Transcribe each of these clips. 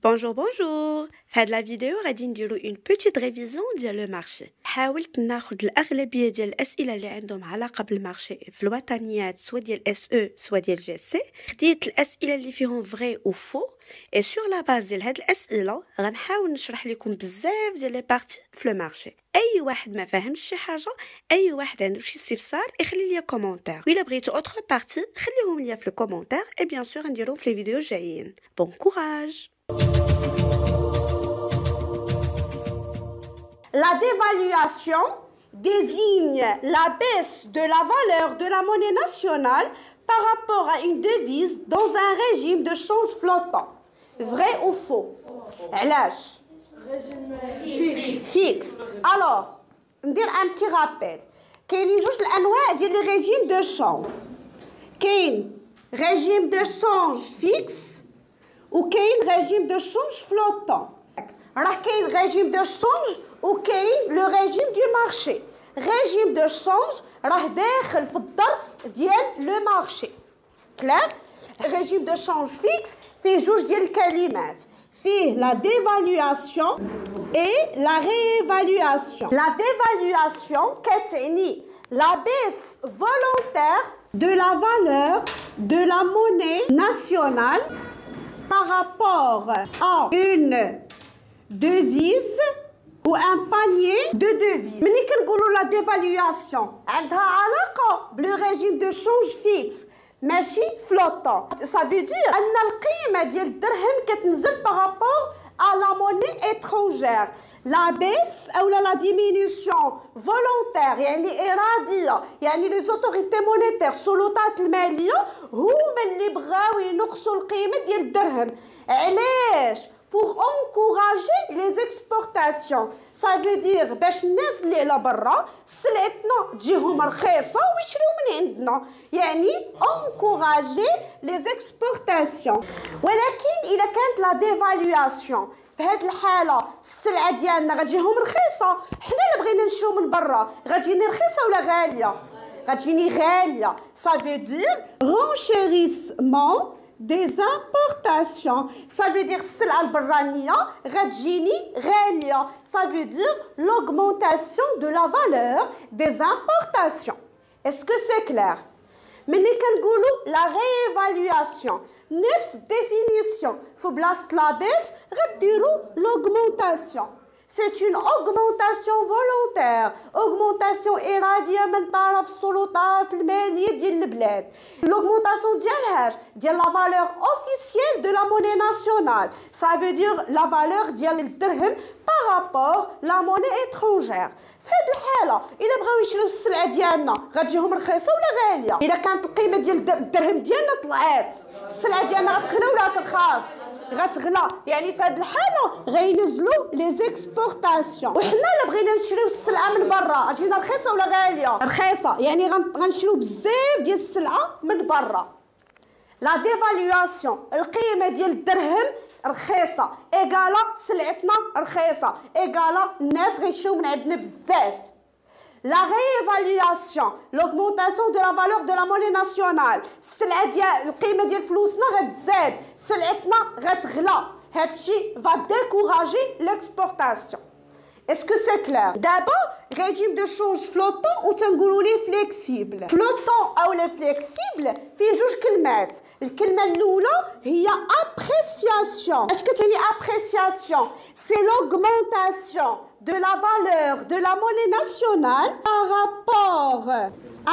Bonjour, bonjour. في هاد لا فيديو غادي نديرو اون بوتيت ريفيزيون ديال لو مارشي. حاولت ناخذ الاغلبيه ديال الاسئله اللي عندهم علاقه بالمارشي في الوطنيات سواء ديال اس او سواء ديال جي سي. خديت الاسئله اللي فيهم فري او فو اي سور لا باز ديال هاد الاسئله غنحاول نشرح لكم بزاف ديال لي بارتي في لو مارشي. اي واحد ما فاهمش شي حاجه، اي واحد عنده شي استفسار يخلي لي كومونتير، ولا بغيتو اوتر بارتي خليهم لي في الكومونتير اي بيان سور نديرهم في لي فيديو جايين. بون كوراج. La dévaluation désigne la baisse de la valeur de la monnaie nationale par rapport à une devise dans un régime de change flottant. Vrai ou faux? علاش؟ Fixe. Alors, ندير un petit rappel. كاينين جوج الانواع ديال لي ريجيم دو شونج. كاين ريجيم دو شونج فيكس وكاين ريجيم دو شونج فلوتون. راه كاين ريجيم دو شونج وكاين لو ريجيم دو مارشي. ريجيم دو شونج راه داخل في الدرس ديال لو مارشي. كلير؟ ريجيم دو شونج فيكس فيه جوج ديال الكلمات، فيه لا ديفالواسيون اي لا ريفالواسيون. لا ديفالواسيون كتعني لا بيس فولونتير de la valeur de la monnaie nationale par rapport à une devise ou un panier de devises. ملي كنقولوا لا ديفالواسيون عندها علاقه بلو ريجيم دو شونج فيكس ماشي فلوتون. ça veut dire ان القيمه ديال الدرهم كتنزل بارابور à la monnaie étrangère. لا بيس او لا ديمينيسيون فولونتير يعني اراديه، يعني لي زوتوريتي مونيتير السلطات الماليه هما اللي بغاو ينقصوا القيمه ديال الدرهم. علاش؟ pour encourager les exportations. Ça veut dire باش الناس اللي على برا سلعتنا تجيهم رخيصه ويشريو من عندنا، يعني encourager les exportations. ولكن اذا كانت لا ديفالواسيون في هذه الحاله السلعه ديالنا غتجيهم رخيصه، حنا اللي بغينا نشريو من برا غتجيني رخيصه ولا غاليه؟ غتجيني غاليه. ça veut dire renchérissement des importations. Ça veut dire السلعه البرانيه غتجيني غاليه. ça veut dire l'augmentation de la valeur des importations. est-ce que c'est clair؟ ملي كنقولوا لا ريفالواسيون نفس الديفينيسيون في بلاصه لا بيس غديروا l'augmentation. C'est une augmentation volontaire, augmentation إرادية من طرف السلطات المالية ديال البلاد. L'augmentation ديالها ديال la valeur officielle de la monnaie nationale. Ça veut dire la valeur ديال الدرهم par rapport la monnaie étrangère. في هذه الحالة إلا بغاو يشريو السلعة ديالنا غتجيهم رخيصة ولا غالية؟ إلا كانت القيمة ديال الدرهم ديالنا طلعت، السلعة ديالنا غتغلى ولا غترخص؟ غتغلى. يعني في هذه الحاله غينزلوا لي زيكسبورطاسيون، وحنا اللي بغينا نشريو السلعه من برا اجينا رخيصه ولا غاليه؟ رخيصه، يعني غنشريو بزاف ديال السلعه من برا. لا ديفالواسيون القيمه ديال الدرهم رخيصه ايغالا سلعتنا رخيصه ايغالا الناس غيشريو من عندنا بزاف. La réévaluation, l'augmentation de la valeur de la monnaie nationale. السلعة ديال القيمة ديال فلوسنا غتزاد، سلعتنا غتغلى. هادشي va décourager l'exportation. Est-ce que c'est clair؟ دابا régime de change flottant وتنقولوا ليه flexible. flottant أو لي flexible فيه جوج كلمات. الكلمة الأولى هي appréciation. اش كتعني appréciation؟ c'est l'augmentation de la valeur de la monnaie nationale par rapport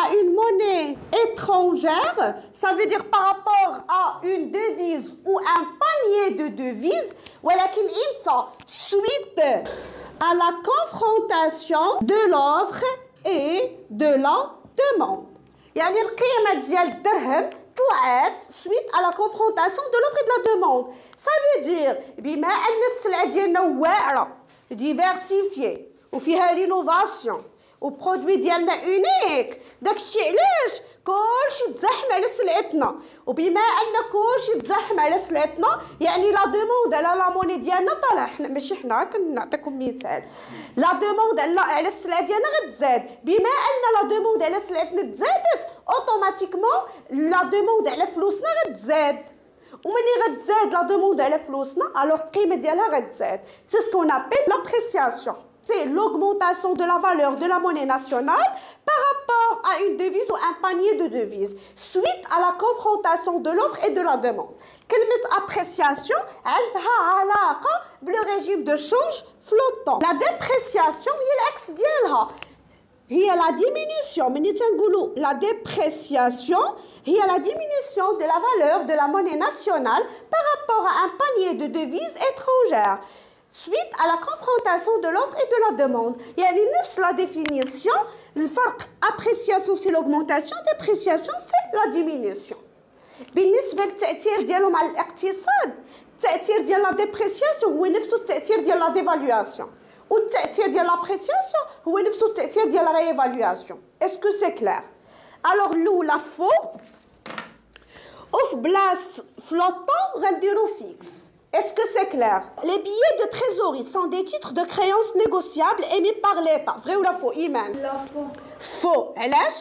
à une monnaie étrangère. Ça veut dire par rapport à une devise ou un panier de devises. ولكن إمتى؟ suite à la confrontation de l'offre et de la demande. يعني القيمة ديال الدرهم طلعت suite à la confrontation de l'offre et de la demande. Ça veut dire بما أن السلعة ديالنا واعرة ديفيرسيفيي وفيها لينوفاسيون وبرودوي ديالنا اونيك، داكشي علاش كلشي تزاحم على سلعتنا. وبما ان كلشي تزاحم على سلعتنا يعني لا دوموند على لا موني ديالنا طالع. حنا ماشي حنا، كنعطيكم مثال. لا دوموند على السلعه ديالنا غتزاد. بما ان لا دوموند على سلعتنا تزادت اوتوماتيكمون لا دوموند على فلوسنا غتزاد. وملي غتزاد لا دوموند على فلوسنا الوغ القيمه ديالها غتزاد. سي سكون ابل l'appréciation. C'est l'augmentation de la valeur de la monnaie nationale par rapport à une devise ou un panier de devises suite à la confrontation de l'offre et de la demande. كلمة appréciation عندها علاقة بالرégime de change flottant. La dépréciation هي العكس ديالها. هي la diminution. ملي تنقولوا la dépréciation هي la diminution de la valeur de la monnaie nationale par rapport à un panier de devises étrangères suite à la confrontation de l'offre et de la demande. يعني نفس la définition. الفرق appréciation c'est l'augmentation, dépréciation c'est la diminution. بالنسبة للتأثير ديالهم على الاقتصاد التأثير ديال la dépréciation هو نفسه التأثير ديال la dévaluation والتأثير ديال l'appréciation هو نفسه التأثير ديال la réévaluation. Est-ce que c'est clair? Alors الأولى faux وفي بلاص flottant غنديرو fixe. Est-ce que c'est clair? Les billets de trésorerie sont des titres de créances négociables émis par l'État. Vrai ou la faux, Iman? Faux. علاش?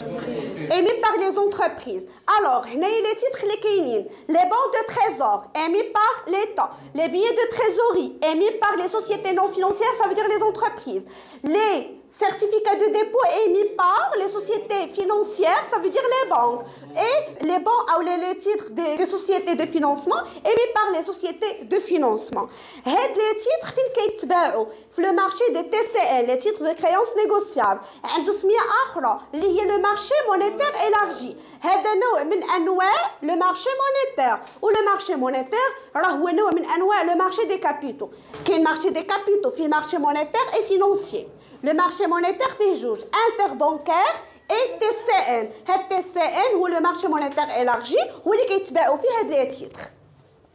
Émis par les entreprises. Alors, هنايا les titres اللي كاينين. Les bons de trésor émis par l'État. Les billets de trésorerie émis par les sociétés non financières, ça veut dire les entreprises. Les certificats de dépôt émis par les sociétés financières, ça veut dire les banques. Et les bons ou les titres des sociétés de financement émis par les sociétés de financement. هاد les titres فين كيتباعوا في le marché des TCL, les titres de créances négociables. عنده سمية أخرى اللي هي le marché monétaire élargi. هذا نوع من أنواع le marché monétaire. و le marché monétaire راه هو نوع من أنواع le marché des capitaux. كاين marché des capitaux في marché monétaire et financier. Le marché monétaire fait juge interbancaire et TCN. هاد TCN هو le marché monétaire élargi هو اللي كيتباعوا فيه هاد les titres.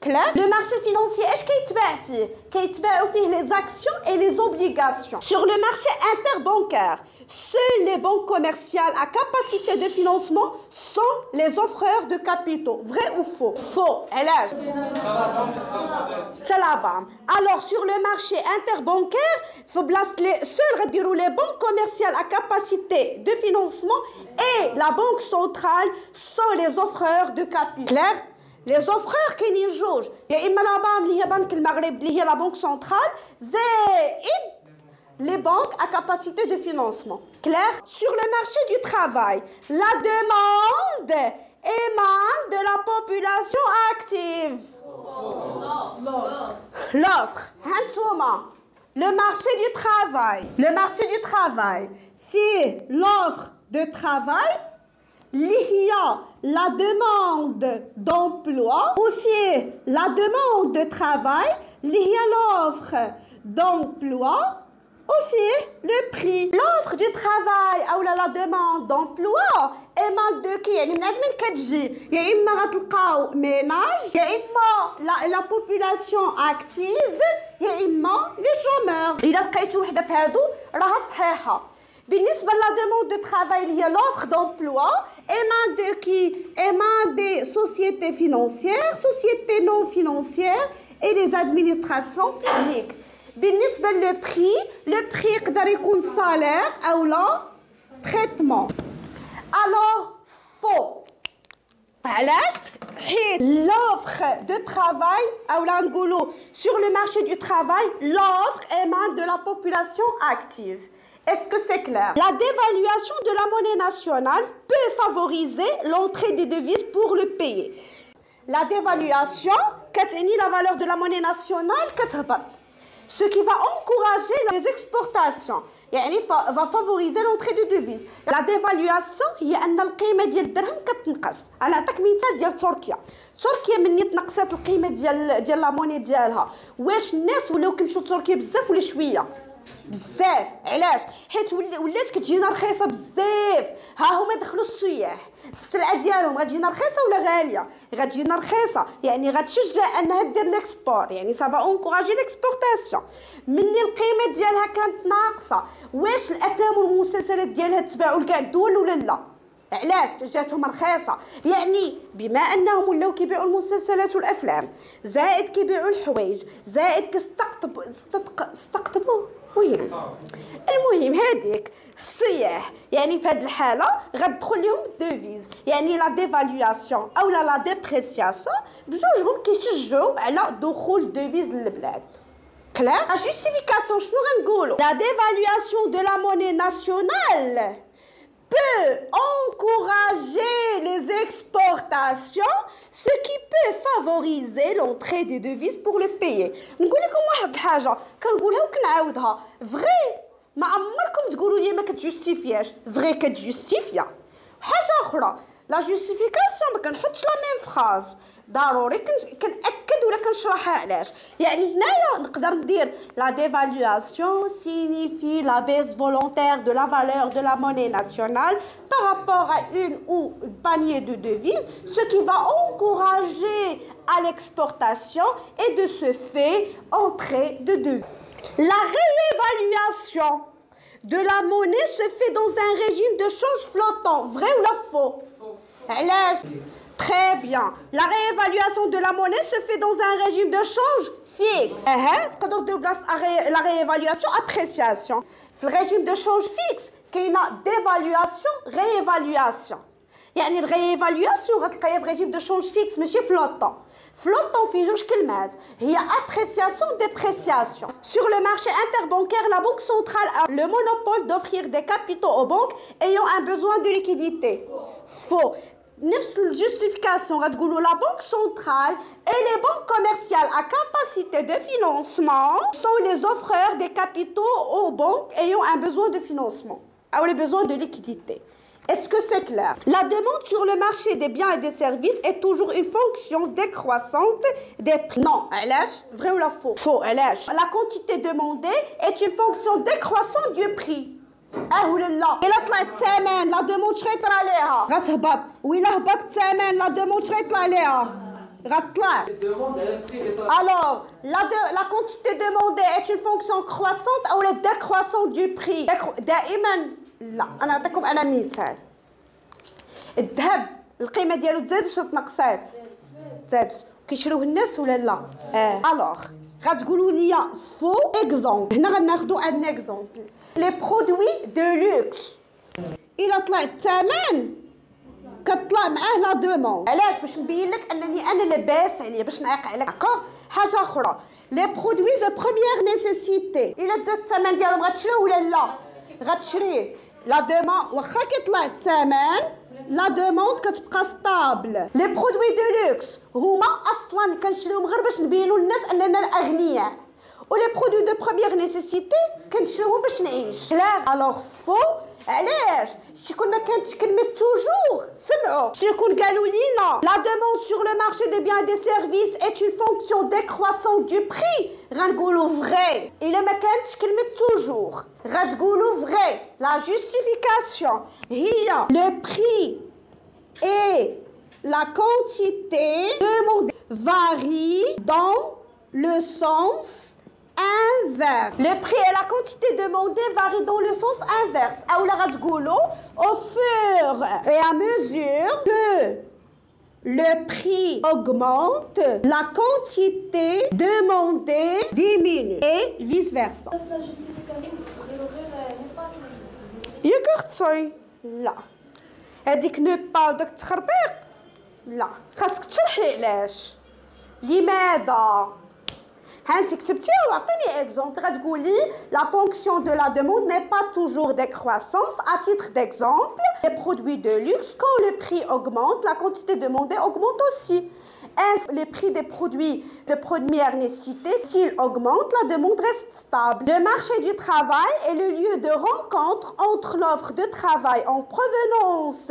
Clair? Le marché financier اش كيتباع فيه؟ كيتباعوا فيه les actions et les obligations. Sur le marché interbancaire, seules les banques commerciales à capacité de financement sont les offreurs de capitaux. Vrai ou faux? Faux. علاش؟ تلابام. Alors sur le marché interbancaire, في بلاصة seules غديروا les banques commerciales à capacité de financement et la banque centrale sont les offreurs de capitaux. Clair? Les offreurs كاينين جوج يا اما لا بام اللي هي بنك المغرب اللي هي لا بنك سنترال زائد les banques à capacité de financement. Clair? Sur le marché du travail, la demande émane de la population active. L'offre. Le marché du travail. Le marché du travail. C'est l'offre de travail. Il y a la demande d'emploi ou c'est la demande de travail, il y a l'offre d'emploi ou c'est le prix. L'offre du travail ou la demande d'emploi émane de qui? يعني من عند من كتجي يا إما غتلقاو ménage يا إما la population active يا إما les chômeurs. إذا لقيتو وحدة في هادو راها صحيحة. بالنسبة la demande de travail il y a l'offre d'emploi émane de qui? Émane des sociétés financières, sociétés non financières et des administrations publiques. بالنسبة le prix يقدر يكون salaire أو لا traitement. Alors faux. علاش؟ حيت l'offre de travail أو لا نقولوا sur le marché du travail l'offre émane de la population active. Est-ce que c'est clair? La dévaluation de la monnaie nationale peut favoriser l'entrée des devises pour le pays. La dévaluation, كتعني la valeur de la monnaie nationale كتهبط. Ce qui va encourager les exportations. يعني va favoriser l'entrée des devises. La dévaluation هي أن القيمة ديال الدرهم كتنقص. أنا نعطيك مثال ديال تركيا. تركيا مني تنقصت القيمة ديال لا موني ديالها. واش الناس ولاو كيمشيو لتركيا بزاف ولا شوية؟ بزاف. علاش؟ حيت ولات كتجينا رخيصه بزاف. ها هما دخلوا السياح السلعه ديالهم غتجينا رخيصه ولا غاليه؟ غتجينا رخيصه يعني غتشجع انها دير ليكسبور يعني سافا اونكوراجي ليكسبورتاسيون. مني القيمه ديالها كانت ناقصه واش الافلام والمسلسلات ديالها تباعوا لكاع الدول ولا لا؟ علاش جاتهم رخيصه؟ يعني بما انهم ولاو كيبيعوا المسلسلات والافلام، زائد كيبيعوا الحوايج، زائد استقطبوا المهم هذيك السياح، يعني في هذه الحاله غتدخل لهم الدوفيز، يعني لا ديفالواسيون او لا ديبريسياسيون بجوجهم كيشجعوا على دخول الدوفيز للبلاد. كلير؟ لا جوستيفيكاسيون شنو غنقولوا؟ لا ديفالواسيون دو لا موني ناسيونال peut encourager les exportations, ce qui peut favoriser l'entrée des devises pour le pays. نقول لكم واحد الحاجه كنقولها وكنعاودها، فغي ما عمركم تقولوا لي ما كتجوستيفياش، فغي كتجوستيفيا. حاجه اخرى لا جوستيفيكاسيون ما كنحطش لا ميم فراز، ضروري كنأكد ولا كنشرحها علاش. يعني هنايا نقدر ندير لا ديفالواسيون signifie la baisse volontaire de la valeur de la monnaie nationale par rapport à une ou panier de devises, ce qui va encourager à l'exportation et de ce fait entrer de devises. La réévaluation de la monnaie se fait dans un régime de change flottant. Vrai ou la faux? Très bien. La réévaluation de la monnaie se fait dans un régime de change fixe. La réévaluation, appréciation. Le régime de change fixe, qu'il y a dévaluation, réévaluation. يعني الريفاليواسيون غتلقايها في ريجيم دو شونج فيكس ماشي فلوطون. فلوطون فيه جوج كلمات، هي appréciation dépréciation. Sur le marché interbancaire, la Banque centrale a le monopole d'offrir des capitaux aux banques ayant un besoin de liquidité. Faux. نفس الجوستيفيكاسيون غتقولوا la Banque centrale et les banques commerciales à capacité de financement sont les offreurs des capitaux aux banques ayant un besoin de financement ou les besoins de liquidité. Est-ce que c'est clair? La demande sur le marché des biens et des services est toujours une fonction décroissante des prix. Non, علاش? Vrai ou la faux? Faux, علاش? La quantité demandée est une fonction décroissante du prix. ولا لا؟ إلا طلع الثمن لا دوموند شحال يطرى عليها؟ غتهبط، وإلا هبط الثمن لا دوموند شحال يطلع عليها؟ غتطلع. Alors, la quantité demandée est une fonction croissante ou la décroissante du prix. دائما لا. أنا نعطيكم مثال. الذهب القيمة ديالو تزادت ولا تنقصات؟ تزادت. كيشريوه الناس ولا لا؟ ألوغ غتقولوا لي فو اكزومبل. هنا غناخدو ان اكزومبل. لي برودوي دو لوكس إلا طلع الثمن كتطلع معاه لا دوموند. علاش؟ باش نبين لك انني انا لاباس عليا، باش نعيق عليك. داكوغ؟ حاجه اخرى، لي برودوي دو بروميير نيسيسيتي إلا تزاد الثمن ديالهم غتشريوه ولا لا؟ غتشريه. لا دوموند واخا كيطلع الثمن لا دوموند كتبقى ستابل. لي برودوي دو لوكس هما اصلا كنشريوهم غير باش نبينوا للناس اننا الاغنياء، ولي برودوي دو بروميير نيسيسيتي كنشريوهم باش نعيش. كلير؟ الوغ فو. علاش؟ شكون ما كانتش كلمه توجور؟ سمعوا شكون قالوا لينا لا دوموند سور لو مارشي دي بيان دي سيرفيس ايت اون فونكسيون ديكرواسون دو بري، غنقولوا فغي. الا ما كانتش كلمه توجور غتقولوا فغي. لا جوستيفيكاسيون هي لو بري اي لا كونتيتي demandée varie dans le sens inverse. Le prix et la quantité demandée varient dans le sens inverse. Ou la غتقولوا au fur et à mesure que le prix augmente, la quantité demandée diminue et vice versa. La justification pour l'horaire n'est pas toujours. ياك اختي؟ لا. هذيك نو با وداك التخربيق لا، خاصك تشرحي علاش. لماذا؟ هانت كتبتيها وعطيني اكزومبل. غتقولي لا فونكسيون دو لا دوموند n'est pas toujours décroissance. À titre d'exemple, les produits de luxe, quand le prix augmente, la quantité demandée augmente aussi. Ainsi, les prix des produits de première nécessité, s'ils augmentent, la demande reste stable. Le marché du travail est le lieu de rencontre entre l'offre de travail en provenance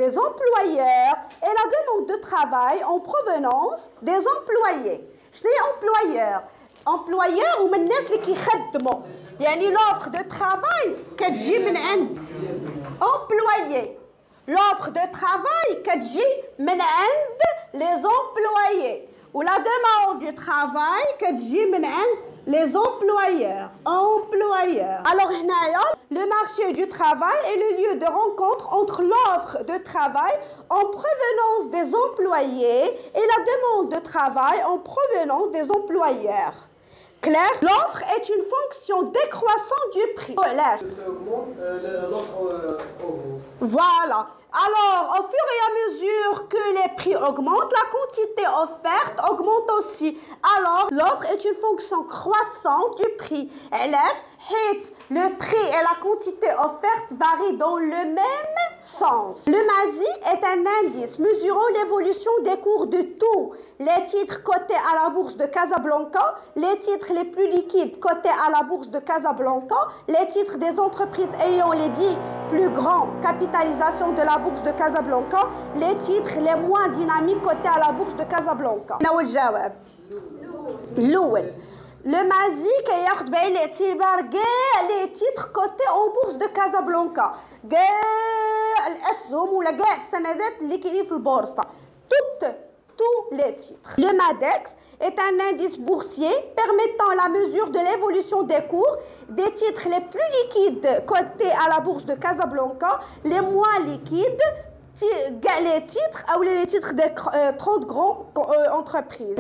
des employeurs et la demande de travail en provenance des employés. شنو هي امبلويور؟ امبلويور هما الناس اللي كيخدموا، يعني لوفر دو ترافاي كتجي من عند امبلويي. لوفر دو ترافاي كتجي من عند لي امبلويي، ولا دوموند دو ترافاي كتجي من عند لي امبلويور. امبلويور. الوغ هنايا le marché du travail est le lieu de rencontre entre l'offre de travail en provenance des employés et la demande de travail en provenance des employeurs. Clair? L'offre est une fonction décroissante du prix. Voilà. Alors, au fur et à mesure que les prix augmentent, la quantité offerte augmente aussi. Alors, l'offre est une fonction croissante du prix. Le prix et la quantité offerte varient dans le même sens. Le MASI est un indice mesurant l'évolution des cours de tous les titres cotés à la bourse de Casablanca, les titres les plus liquides cotés à la bourse de Casablanca, les titres des entreprises ayant les 10 plus grandes capitalisations de la bourse de Casablanca, les titres les moins dynamiques cotés à la bourse de Casablanca. Le MASI كياخد بعين الاعتبار كاع les titres cotés en bourse de Casablanca كاع الاسهم ولا كاع السندات اللي كاينين في البورصه tous les titres. Le MADEX est un indice boursier permettant la mesure de l'évolution des cours des titres les plus liquides cotés à la bourse de Casablanca, les moins liquides, les titres ou les titres des 30 grandes entreprises.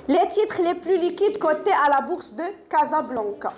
Les titres les plus liquides cotés à la bourse de Casablanca.